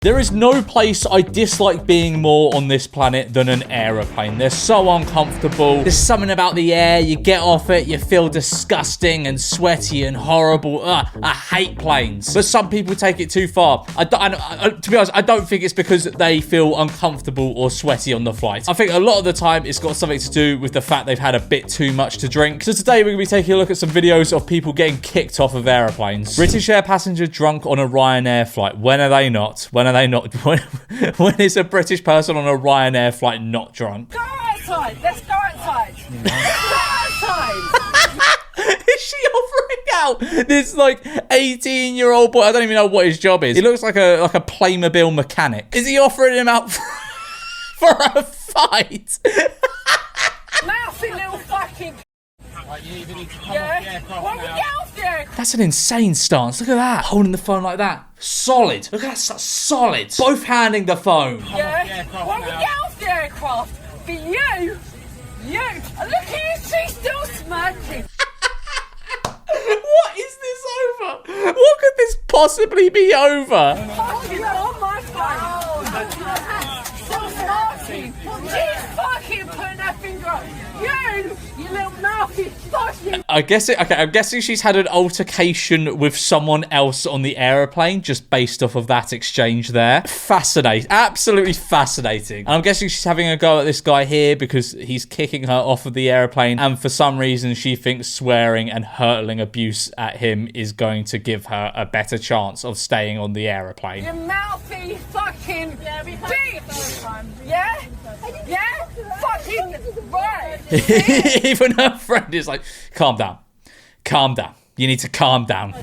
There is no place I dislike being more on this planet than an aeroplane. They're so uncomfortable. There's something about the air. You get off it, you feel disgusting and sweaty and horrible. I hate planes. But some people take it too far. To be honest, I don't think it's because they feel uncomfortable or sweaty on the flight. I think a lot of the time it's got something to do with the fact they've had a bit too much to drink. So today we're going to be taking a look at some videos of people getting kicked off of airplanes. British Air passenger drunk on a Ryanair flight. When are they not? When are they not? When is a British person on a Ryanair flight not drunk? Go outside. Let's go outside. Let's go outside. Is she offering out this like 18-year-old boy? I don't even know what his job is. He looks like a Playmobil mechanic. Is he offering him out for a fight? Mouthy little fucking. Right, you either need to come off the aircraft When we now. get off the aircraft. That's an insane stance. Look at that. Holding the phone like that. Solid. Look at that. Solid. Both handing the phone. Yeah. When we get off the aircraft, for you. Look at you, she's still smirking. What is this over? What could this possibly be over? Fucking on my phone. Still smirking. She's fucking putting her finger up. You little mouthy fucking. I'm guessing she's had an altercation with someone else on the aeroplane just based off of that exchange there. Fascinating. Absolutely fascinating. And I'm guessing she's having a go at this guy here because he's kicking her off of the airplane, and for some reason she thinks swearing and hurling abuse at him is going to give her a better chance of staying on the aeroplane. You mouthy fucking bitch. Yeah? Fucking right. Even her friend is like, calm down. Calm down. You need to calm down.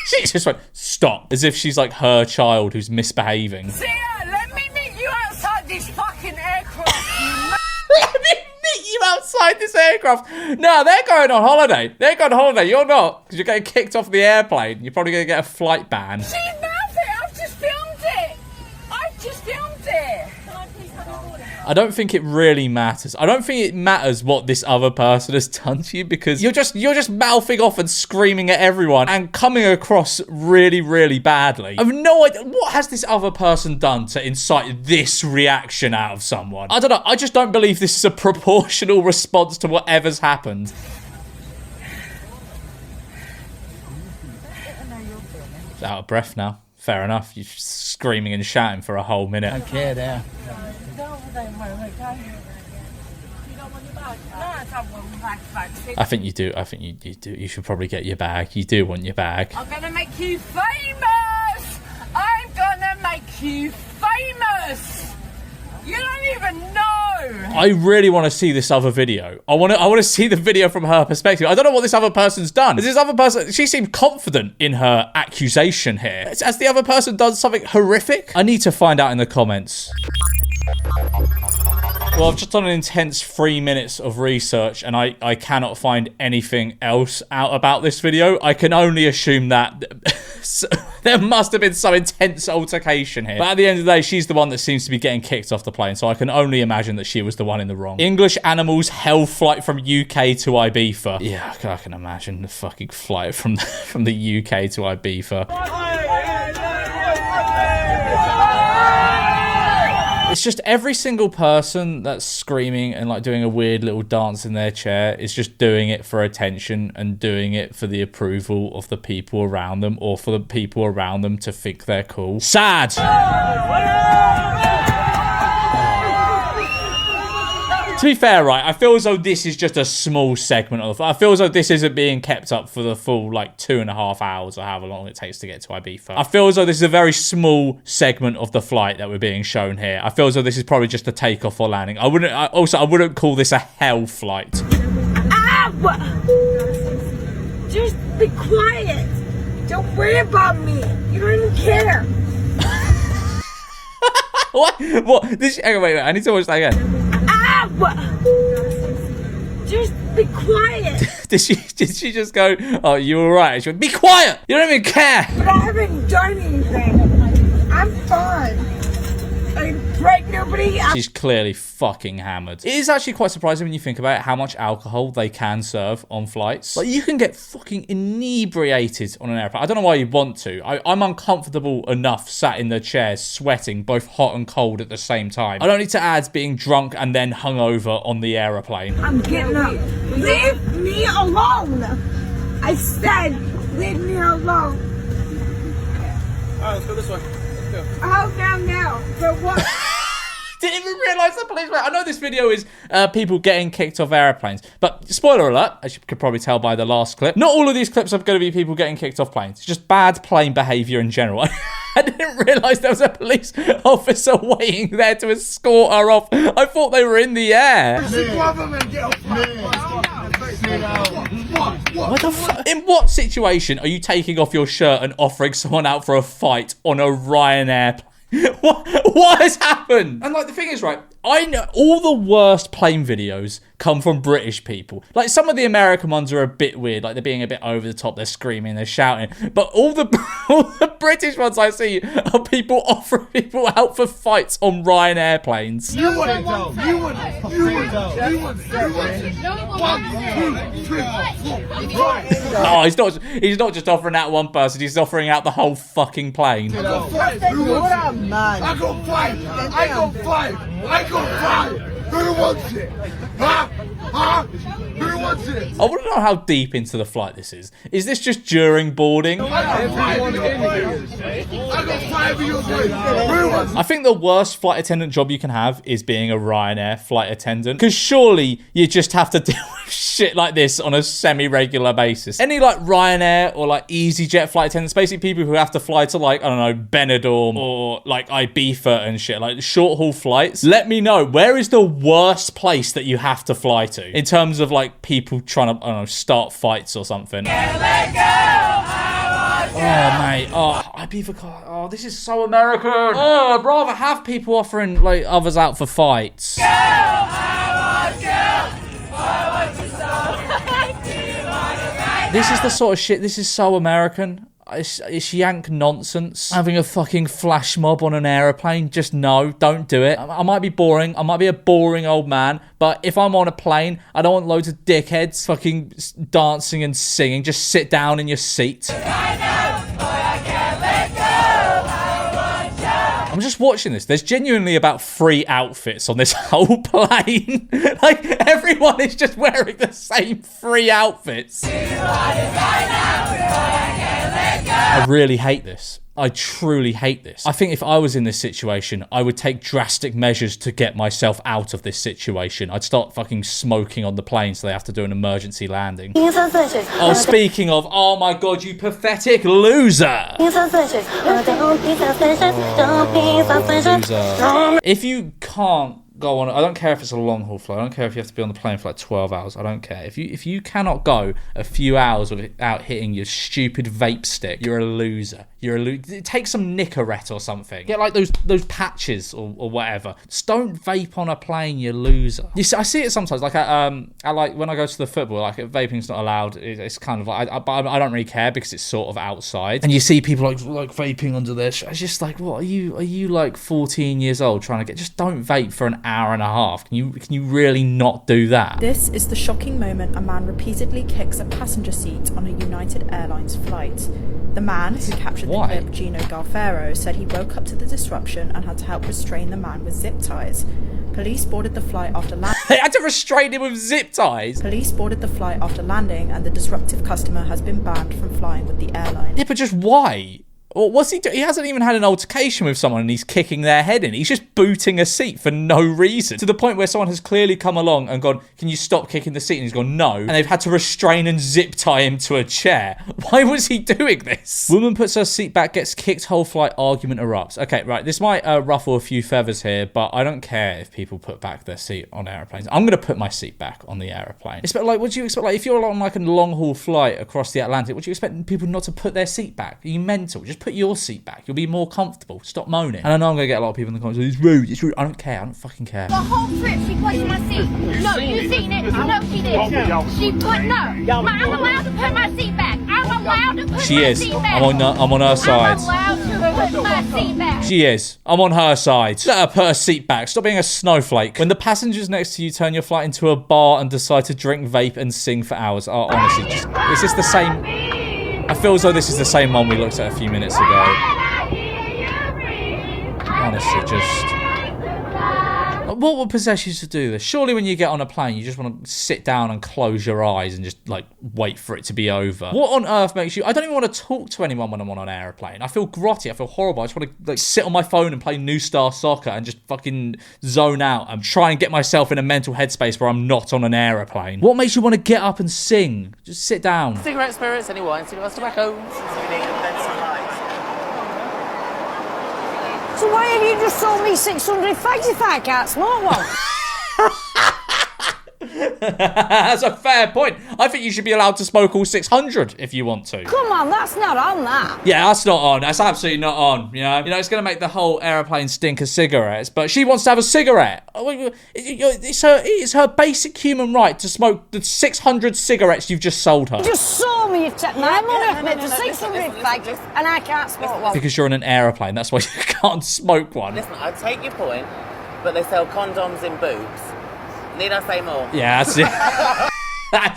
She just went, stop. As if she's like her child who's misbehaving. See ya, let me meet you outside this fucking aircraft, you Let me meet you outside this aircraft. No, they're going on holiday. They're going on holiday. You're not. Because you're getting kicked off the airplane. You're probably going to get a flight ban. She's mouthy, I've just filmed it. I don't think it really matters. I don't think it matters what this other person has done to you, because you're just mouthing off and screaming at everyone and coming across really, really badly. I have no idea. What has this other person done to incite this reaction out of someone? I don't know. I just don't believe this is a proportional response to whatever's happened. Out of breath now. Fair enough. You're screaming and shouting for a whole minute. Okay, there. I think you do. I think you do. You should probably get your bag. You do want your bag. I'm gonna make you famous. I'm gonna make you famous. You don't even know. I really want to see this other video. I want to see the video from her perspective. I don't know what this other person's done. This other person, she seemed confident in her accusation here. Has the other person done something horrific? I need to find out in the comments. Well, I've just done an intense 3 minutes of research and I cannot find anything else out about this video. I can only assume that there must have been some intense altercation here. But at the end of the day, she's the one that seems to be getting kicked off the plane, so I can only imagine that she was the one in the wrong. English animals hell flight from UK to Ibiza. Yeah, I can imagine the fucking flight from the UK to Ibiza. It's just every single person that's screaming and like doing a weird little dance in their chair is just doing it for attention and doing it for the approval of the people around them, or for the people around them to think they're cool. Sad. To be fair, right, I feel as though this is just a small segment of. I feel as though this isn't being kept up for the full like 2.5 hours or however long it takes to get to Ibiza. I feel as though this is a very small segment of the flight that we're being shown here. I feel as though this is probably just a takeoff or landing. I wouldn't call this a hell flight. Ow! Just be quiet. Don't worry about me. You don't even care. What? Wait. I need to watch that again. Just be quiet. Did she just go, oh, you alright? She went, be quiet! You don't even care! But I haven't done anything. I'm fine. I break nobody 3 hours. She's clearly fucking hammered. It is actually quite surprising when you think about it, how much alcohol they can serve on flights. Like, you can get fucking inebriated on an airplane. I don't know why you'd want to. I'm uncomfortable enough sat in the chair, sweating, both hot and cold at the same time. I don't need to add being drunk and then hungover on the aeroplane. I'm getting up. Leave me alone. I said, leave me alone. Alright, let's go this way. Let's go. Oh, now. For what? Didn't even realise the police were... I know this video is people getting kicked off airplanes, but spoiler alert, as you could probably tell by the last clip, not all of these clips are going to be people getting kicked off planes. It's just bad plane behaviour in general. I didn't realise there was a police officer waiting there to escort her off. I thought they were in the air. What the fuck? In what situation are you taking off your shirt and offering someone out for a fight on a Ryanair plane? What has happened? And like, the thing is, right, I know all the worst plane videos come from British people. Like, some of the American ones are a bit weird, like they're being a bit over the top, they're screaming, they're shouting, but all the British ones I see are people offering people out for fights on Ryanair planes. You wouldn't go. You wouldn't. You wouldn't. You wouldn't. Oh, he's not just offering out one person, he's offering out the whole fucking plane. I go fight. I go fight. I go fight. I go fight. Who wants it? Huh? Huh? Who wants it? I want to know how deep into the flight this is. Is this just during boarding? I go fight for you. Who wants it? I think the worst flight attendant job you can have is being a Ryanair flight attendant. Because surely you just have to deal with shit like this on a semi-regular basis. Any like Ryanair or like EasyJet flight attendants, basically people who have to fly to like, I don't know, Benidorm or like Ibiza and shit, like short haul flights. Let me know, where is the worst place that you have to fly to in terms of like people trying to, I don't know, start fights or something? Oh, mate. Oh, Ibiza. Oh, this is so American. Oh, I'd rather have people offering like others out for fights. This is the sort of shit. This is so American. It's yank nonsense. Having a fucking flash mob on an aeroplane, just no, don't do it. I might be boring, I might be a boring old man, but if I'm on a plane, I don't want loads of dickheads fucking dancing and singing. Just sit down in your seat. I'm just watching this. There's genuinely about 3 outfits on this whole plane. Like, everyone is just wearing the same 3 outfits. I really hate this. I truly hate this. I think if I was in this situation, I would take drastic measures to get myself out of this situation. I'd start fucking smoking on the plane so they have to do an emergency landing. Oh, speaking of, oh my god, you pathetic loser! If you can't go on, I don't care if it's a long haul flight, I don't care if you have to be on the plane for like 12 hours, I don't care. If you cannot go a few hours without hitting your stupid vape stick, you're a loser. Take some Nicorette or something. Get like those patches or whatever. Just don't vape on a plane, you loser. You see, I see it sometimes, like I like when I go to the football, like vaping's not allowed. It's kind of like, I don't really care because it's sort of outside. And you see people like vaping under their It's just like, what are you like 14 years old trying to get? Just don't vape for an hour and a half. Can you really not do that? This is the shocking moment a man repeatedly kicks a passenger seat on a United Airlines flight. The man, who captured the clip, Gino Galfero, said he woke up to the disruption and had to help restrain the man with zip ties. Police boarded the flight after landing. They had to restrain him with zip ties? Police boarded the flight after landing, and the disruptive customer has been banned from flying with the airline. Yeah, but just why? Or what's he doing? He hasn't even had an altercation with someone and he's kicking their head in. He's just booting a seat for no reason. To the point where someone has clearly come along and gone, can you stop kicking the seat? And he's gone, no. And they've had to restrain and zip tie him to a chair. Why was he doing this? Woman puts her seat back, gets kicked, whole flight, argument erupts. Okay, right. This might ruffle a few feathers here, but I don't care if people put back their seat on airplanes. I'm going to put my seat back on the airplane. It's like, what do you expect? Like, if you're on like a long haul flight across the Atlantic, what do you expect people not to put their seat back? Are you mental? Just put your seat back. You'll be more comfortable. Stop moaning. And I know I'm going to get a lot of people in the comments, it's rude, it's rude. I don't care. I don't fucking care. The whole trip she pushed my seat. No, you seen it. No, she did. She put, no. I'm allowed to put my seat back. I'm allowed to put She my is. seat back. I'm on her side. I'm allowed to put my seat back. She is. I'm on her side. Let her put her seat back. Stop being a snowflake. When the passengers next to you turn your flight into a bar and decide to drink, vape, and sing for hours. Oh, honestly, is this the same? I feel as though this is the same one we looked at a few minutes ago. Honestly, just... What would possess you to do this? Surely when you get on a plane, you just want to sit down and close your eyes and just, like, wait for it to be over. What on earth makes you... I don't even want to talk to anyone when I'm on an aeroplane. I feel grotty. I feel horrible. I just want to, like, sit on my phone and play New Star Soccer and just fucking zone out and try and get myself in a mental headspace where I'm not on an aeroplane. What makes you want to get up and sing? Just sit down. Cigarette, spirits, any wine, cigarettes, tobacco. So why have you just sold me 600 fags if I can't smoke one? That's a fair point. I think you should be allowed to smoke all 600 if you want to. Come on, that's not on that. Yeah, that's not on. That's absolutely not on. You know, it's going to make the whole aeroplane stink of cigarettes, but she wants to have a cigarette. It's her basic human right to smoke the 600 cigarettes you've just sold her. You just saw me, you've taken my money off me for 600 fags and I can't smoke one. Because you're on an aeroplane, that's why you can't smoke one. Listen, I take your point, but they sell condoms in boobs. Need I say more? Yeah, that's it.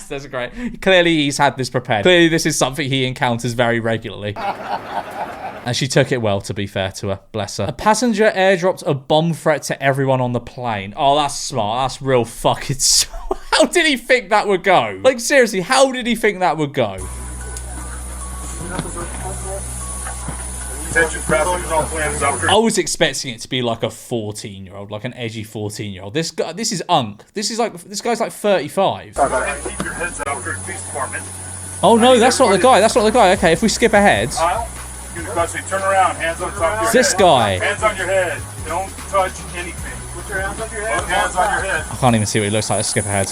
That's great. Clearly he's had this prepared. Clearly this is something he encounters very regularly. And she took it well, to be fair to her. Bless her. A passenger airdropped a bomb threat to everyone on the plane. Oh, that's smart. That's real fucking smart. How did he think that would go? Like, seriously, how did he think that would go? I was expecting it to be like a 14-year-old, like an edgy 14-year-old. This is Unk. This guy's like 35. Oh no, that's not the guy. That's not the guy. Okay, if we skip ahead. Turn around, hands on top of your head. This guy. Hands on your head. Don't touch anything. Put your hands on your head. Put hands on your head. I can't even see what he looks like. Let's skip ahead.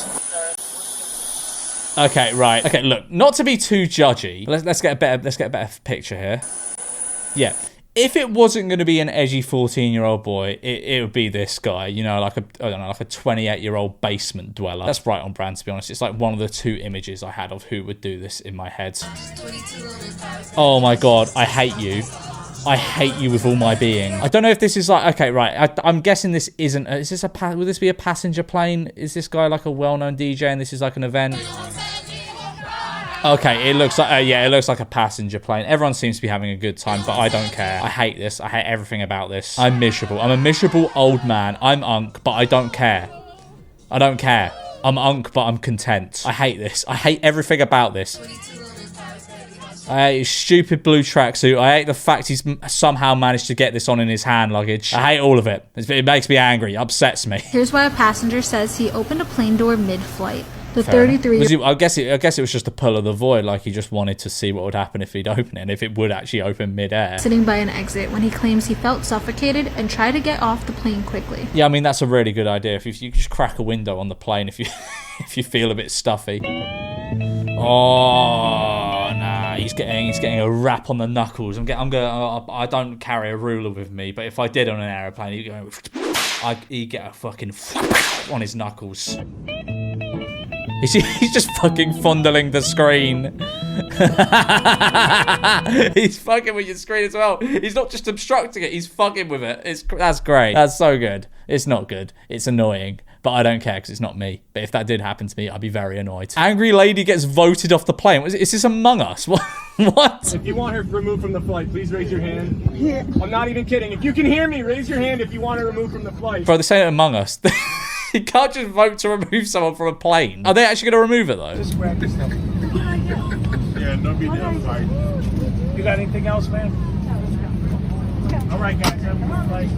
Okay, right. Okay, look, not to be too judgy. Let's get a better picture here. Yeah. If it wasn't going to be an edgy 14-year-old boy, it would be this guy, you know, like a 28-year-old basement dweller. That's right on brand, to be honest. It's like one of the two images I had of who would do this in my head. Oh my god, I hate you. I hate you with all my being. I don't know if this is like... Okay, right. I'm guessing this isn't... Is this would this be a passenger plane? Is this guy like a well-known DJ and this is like an event? Okay, it looks like... yeah, it looks like a passenger plane. Everyone seems to be having a good time, but I don't care. I hate this. I hate everything about this. I'm miserable. I'm a miserable old man. I'm Unk, but I don't care. I don't care. I'm Unk, but I'm content. I hate this. I hate everything about this. I hate his stupid blue tracksuit. I hate the fact he's somehow managed to get this on in his hand luggage. I hate all of it. It makes me angry. It upsets me. Here's why a passenger says he opened a plane door mid-flight. The 33... I guess it was just a pull of the void, like he just wanted to see what would happen if he'd open it, and if it would actually open mid-air. Sitting by an exit when he claims he felt suffocated and tried to get off the plane quickly. Yeah, I mean, that's a really good idea. If you just crack a window on the plane if you if you feel a bit stuffy. Oh, nah, he's getting a rap on the knuckles. I don't carry a ruler with me, but if I did on an aeroplane, he'd get a fucking on his knuckles. He's just fucking fondling the screen. He's fucking with your screen as well. He's not just obstructing it, he's fucking with it. That's great. That's so good. It's not good. It's annoying. But I don't care because it's not me. But if that did happen to me, I'd be very annoyed. Angry lady gets voted off the plane. Is this Among Us? What? If you want her removed from the flight, please raise your hand. Yeah. I'm not even kidding. If you can hear me, raise your hand if you want her removed from the flight. Bro, they're saying Among Us. You can't just vote to remove someone from a plane. Are they actually going to remove it, though? Just grab this stuff. Yeah, no big deal. Sorry. You got anything else, man? All right, guys. Have a good flight.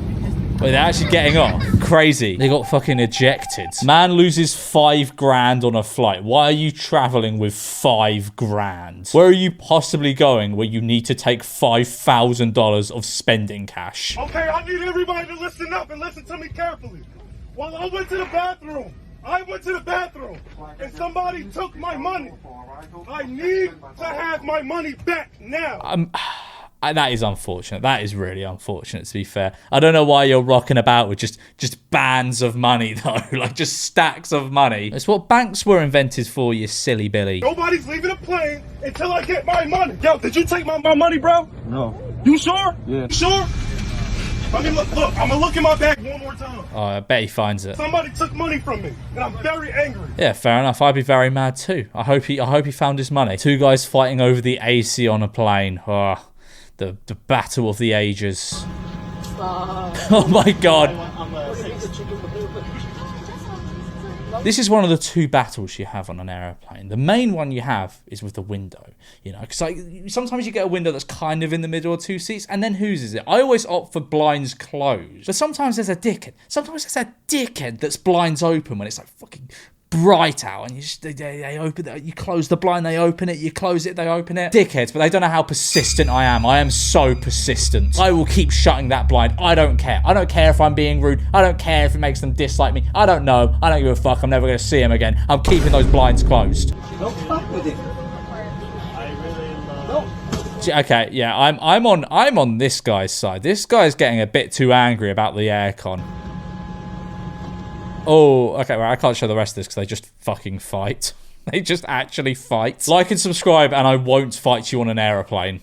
Wait, they're actually getting off? Crazy. They got fucking ejected. Man loses $5,000 on a flight. Why are you traveling with $5,000? Where are you possibly going where you need to take $5,000 of spending cash? Okay, I need everybody to listen up and listen to me carefully. Well, I went to the bathroom. And somebody took my money. I need to have my money back now. That is unfortunate. That is really unfortunate, to be fair. I don't know why you're rocking about with just bands of money, though. Like, just stacks of money. It's what banks were invented for, you silly Billy. Nobody's leaving a plane until I get my money. Yo, did you take my money, bro? No. You sure? Yeah. You sure? I mean, look, I'm gonna look in my bag one more time. Oh, I bet he finds it. Somebody took money from me, and I'm very angry. Yeah, fair enough. I'd be very mad too. I hope he found his money. Two guys fighting over the AC on a plane. Oh, the battle of the ages. Oh my god. This is one of the two battles you have on an aeroplane. The main one you have is with the window, you know, because like, sometimes you get a window that's kind of in the middle of two seats, and then whose is it? I always opt for blinds closed, but sometimes there's a dickhead. Sometimes there's a dickhead that's blinds open when it's like fucking bright out, and you just they open it, you close the blind, they open it, you close it, they open it. Dickheads, but they don't know how persistent I am. I am so persistent. I will keep shutting that blind. I don't care. I don't care if I'm being rude. I don't care if it makes them dislike me. I don't know. I don't give a fuck. I'm never going to see them again. I'm keeping those blinds closed. Don't fuck with it. Okay, yeah, I'm on this guy's side. This guy's getting a bit too angry about the aircon. Oh, okay, well, I can't show the rest of this because they just fucking fight. They just actually fight. Like and subscribe, and I won't fight you on an aeroplane.